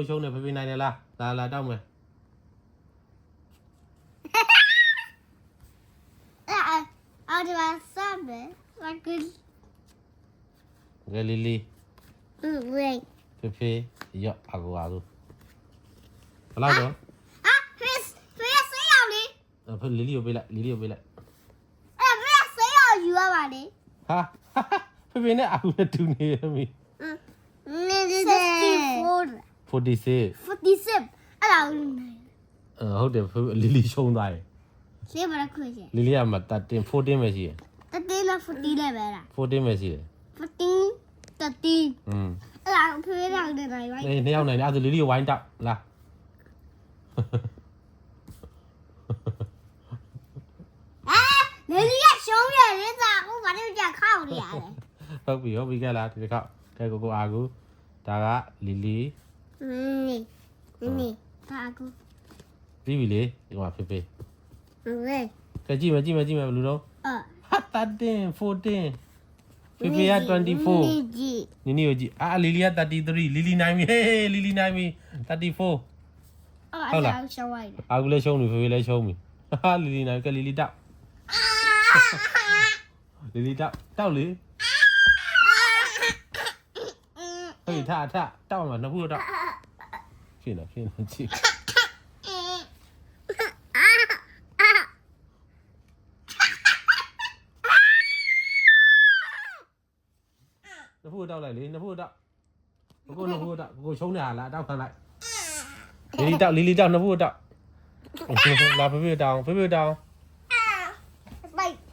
လုံးရှုံးတယ်ဖေဖေနိုင်တယ်လားလာတောက်မယ်အော်ဒီမှာစမယ်ဘာကဲ ကဲလီလီ ဝေး ဖေဖေရော့အကူဘလောက်တော့ ဖေးဆေးရောက်လေ ဖေလီလီကိုပေးလိုက်လီလီကိုပေးလိုက် ဖေးဆေးရောက်ယူရပါလေ ဟာဖေဖေနဲ့အကူနဲ့တူနေရမီ 46 အဲ့ဒါဟုတ်တယ်ဖေလီလီရှုံးသွားတယ် ဆေးဘာခွေးချေ လီလီကမှ13 14ပဲရှိတယ် တတိလား40လည်းပဲလား 14ပဲရှိတယ် 40 30အဲ့ဒါဖေးရောက်နေတယ်ရိုက် နှစ်ယောက်နိုင်တယ်အဲ့ဒါလီလီကိုဝိုင်းတောက်လာ လေလီကရှုံးရလေသာအခုဘာလို့ကြခောက်နေရလဲ ဟုတ်ပြီကဲလားဒီခေါက်ကဲကိုအာကူဒါကလီလီ နီဒါကူ ပြီးပြီလေဒီမှာဖေဖေ ဝေး ကဲကြည့်မယ်ဘယ်လိုတော့ဟာ13 14ဖေဖေက24နီနီကိုကြည့်လီလီက33လီလီနိုင်ပြီဟေးလီလီနိုင်ပြီ34ဟုတ်လား ရှောင်းလိုက် အာကူလည်းရှုံးပြီဖေဖေလည်းရှုံးပြီဟာလီလီနိုင်ကဲလီလီတောက်လီလီတောက်လေဟေးထတောက်မှာနှစ်ခုတော့ဖြစ်နေကြည့်နှစ်ခုတောက်လိုက်လေနှစ်ခုတောက်ကိုရှုံးနေတာလားတောက်ခံလိုက်လီလီတောက်နှစ်ခုတောက်လာဖေဖေတောင်း